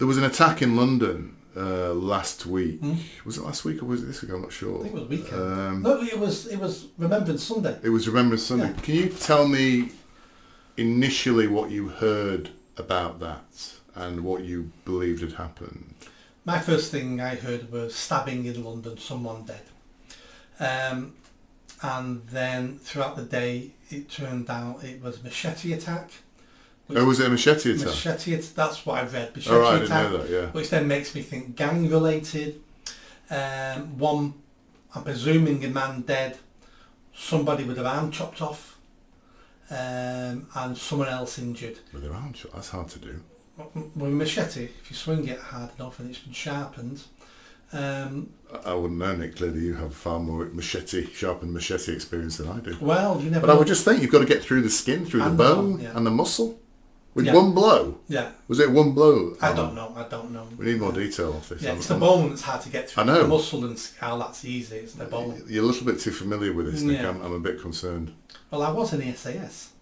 There was an attack in London last week. Was it last week or was it this week? I'm not sure. I think it was weekend. No, it was Remembrance Sunday. It was Remembrance Sunday. Yeah. Can you tell me initially what you heard about that and what you believed had happened? My first thing I heard was stabbing in London, someone dead. And then throughout the day, it turned out it was a machete attack. Was it a machete attack? That's what I read. Machete I didn't attack, know that, yeah. which then makes me think gang related. One, I'm presuming a man dead, somebody with their arm chopped off, and someone else injured. With their arm chopped? That's hard to do. With a machete, if you swing it hard enough and it's been sharpened. I wouldn't know, Nick. Clearly you have far more sharpened machete experience than I do. Well, you never But I would just think you've got to get through the skin, through the bone and the muscle. With one blow? Yeah. Was it one blow? I don't know. We need more detail off this. Yeah, it's the bone that's hard to get through. I know. The muscle and scale, that's easy. It's the bone. You're a little bit too familiar with this, Nick. Yeah. I'm a bit concerned. Well, I was in the SAS.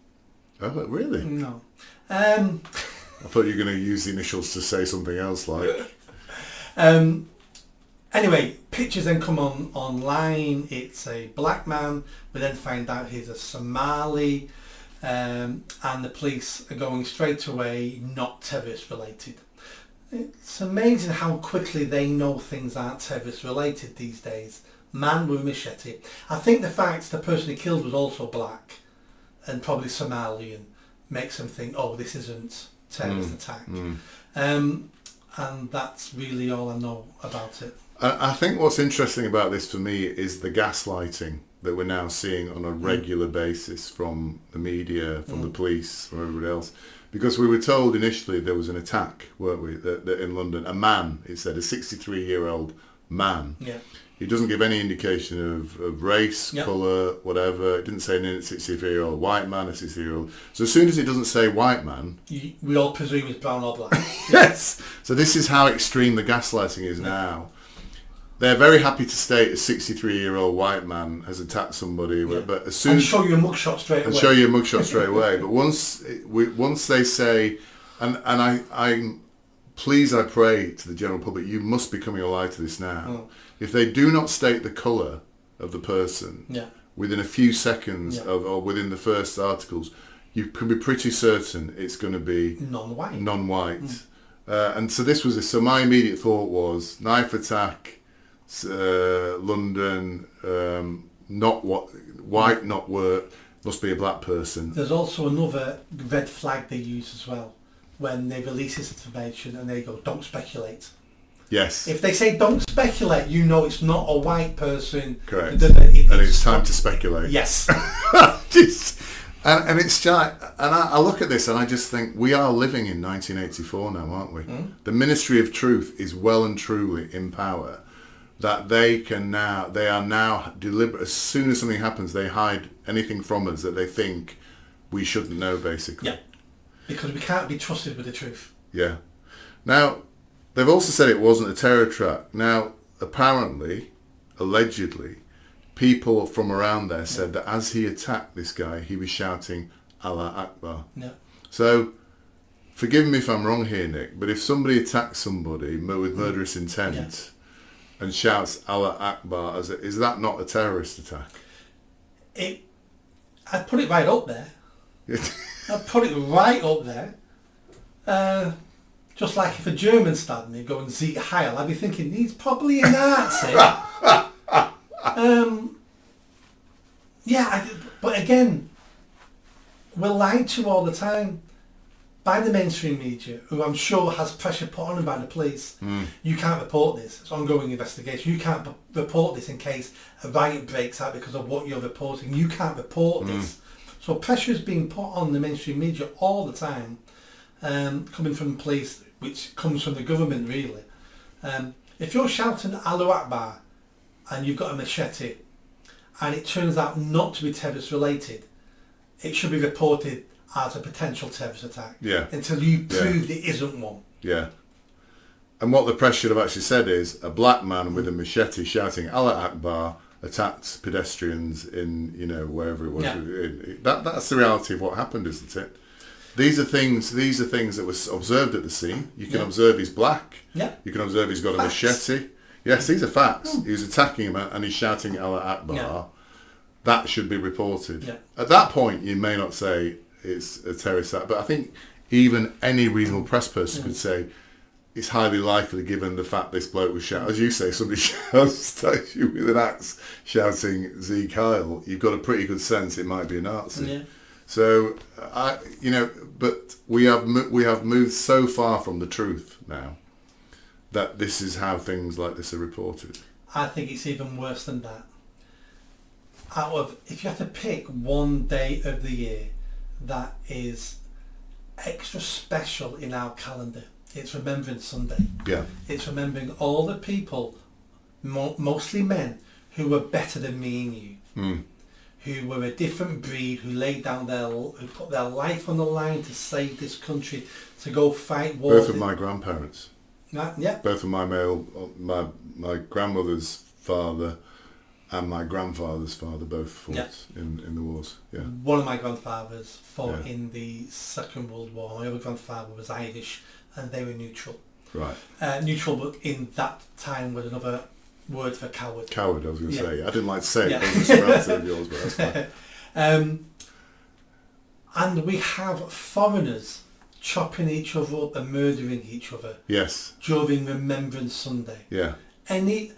Oh, really? No. I thought you were going to use the initials to say something else, like... Anyway, pictures then come online. It's a black man. We then find out he's a Somali. And the police are going straight away, not terrorist related. It's amazing how quickly they know things aren't terrorist related these days. Man with a machete. I think the fact the person he killed was also black and probably Somalian makes them think, oh, this isn't terrorist attack. And that's really all I know about it. I think what's interesting about this for me is the gaslighting that we're now seeing on a regular basis from the media, from the police, from everybody else. Because we were told initially there was an attack, weren't we, that in London. A man, it said, a 63-year-old man. Yeah. He doesn't give any indication of race, colour, whatever. It didn't say a 63-year-old white man, a 63-year-old. So as soon as it doesn't say white man... We all presume it's brown or black. Yes! So this is how extreme the gaslighting is now. They're very happy to state a 63-year-old white man has attacked somebody, but as soon and as... show you a mugshot straight away. And show you a mugshot straight away. But once they say... And I pray to the general public, you must be coming alive to this now. If they do not state the colour of the person within a few seconds or within the first articles, you can be pretty certain it's going to be non-white. And so this was so my immediate thought was knife attack, London, not white, not work, must be a black person. There's also another red flag they use as well when they release this information and they go, don't speculate. Yes. If they say don't speculate, you know it's not a white person. Correct. And it's time to speculate. Yes. And it's just, and I look at this and I just think we are living in 1984 now, aren't we? The Ministry of Truth is well and truly in power. That they are now deliberate. As soon as something happens, they hide anything from us that they think we shouldn't know, basically. Yeah, because we can't be trusted with the truth. Yeah. Now, they've also said it wasn't a terror attack. Now, apparently, allegedly, people from around there said that as he attacked this guy, he was shouting Allah Akbar. Yeah. So, forgive me if I'm wrong here, Nick, but if somebody attacks somebody with murderous intent and shouts Allah Akbar, is that not a terrorist attack? I'd put it right up there. I'd put it right up there. Just like if a German stabbed me going Sieg Heil, I'd be thinking he's probably a Nazi. But again, we're lied to all the time by the mainstream media, who I'm sure has pressure put on them by the police. You can't report this. It's ongoing investigation. You can't report this in case a riot breaks out because of what you're reporting. You can't report this. So pressure is being put on the mainstream media all the time, coming from the police, which comes from the government, really. If you're shouting Allahu Akbar and you've got a machete and it turns out not to be terrorist related, it should be reported as a potential terrorist attack until you prove it isn't one. Yeah. And what the press should have actually said is a black man with a machete shouting Allah Akbar attacked pedestrians in, wherever it was. Yeah. That's the reality of what happened, isn't it? These are things that were observed at the scene. You can Yeah. observe he's black. Yeah. You can observe he's got a Facts. machete. Yes, these are facts. He was attacking him and he's shouting Allah Akbar. Yeah. That should be reported. Yeah. At that point, you may not say it's a terrorist act, but I think even any reasonable press person could say it's highly likely, given the fact this bloke was shouting, as you say, somebody shouts at you with an axe shouting "Z Kyle," you've got a pretty good sense it might be a Nazi. Yeah. So but we have moved so far from the truth now that this is how things like this are reported. I think it's even worse than that. If you had to pick one day of the year that is extra special in our calendar, it's Remembrance Sunday. Yeah. It's remembering all the people, mostly men, who were better than me and you, who were a different breed, who who put their life on the line to save this country, to go fight wars. Both of my grandparents. Yeah. Both of my grandmother's father and my grandfather's father both fought in the wars. Yeah. One of my grandfathers fought Yeah. in the Second World War. My other grandfather was Irish, and they were neutral. Right. Neutral, but in that time was another word for coward. Coward, I was going to Yeah. say. I didn't like to say it. Yeah. It was a relative of yours, but that's fine. And we have foreigners chopping each other up and murdering each other Yes. during Remembrance Sunday. Yeah. Any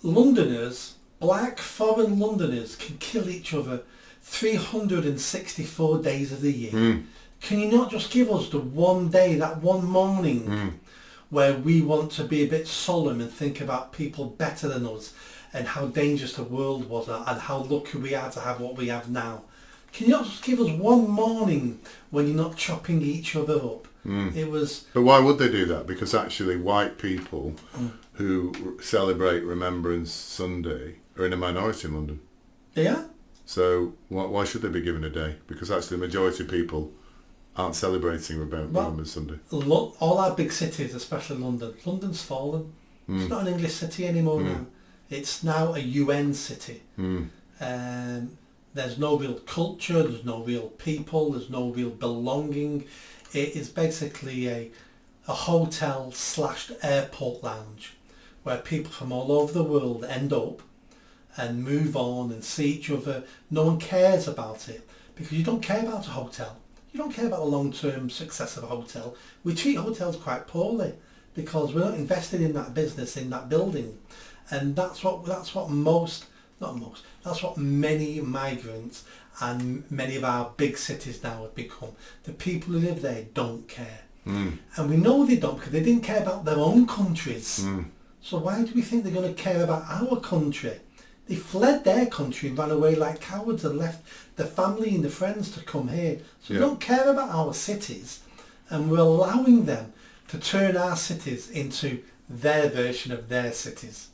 Londoners, black foreign Londoners, can kill each other 364 days of the year. Can you not just give us the one day, that one morning, where we want to be a bit solemn and think about people better than us and how dangerous the world was and how lucky we are to have what we have now? Can you not just give us one morning when you're not chopping each other up? It was... But why would they do that? Because actually white people who celebrate Remembrance Sunday are in a minority in London. Yeah? So why should they be given a day? Because actually the majority of people aren't celebrating Remembrance Sunday. All our big cities, especially London, London's fallen. It's not an English city anymore now. It's now a UN city. There's no real culture, there's no real people, there's no real belonging. It is basically a hotel / airport lounge where people from all over the world end up and move on and see each other. No one cares about it because you don't care about a hotel. You don't care about the long-term success of a hotel. We treat hotels quite poorly because we're not invested in that business, in that building. And that's what many migrants and many of our big cities now have become. The people who live there don't care. And we know they don't because they didn't care about their own countries. So why do we think they're going to care about our country? They fled their country and ran away like cowards and left the family and the friends to come here. So we don't care about our cities, and we're allowing them to turn our cities into their version of their cities.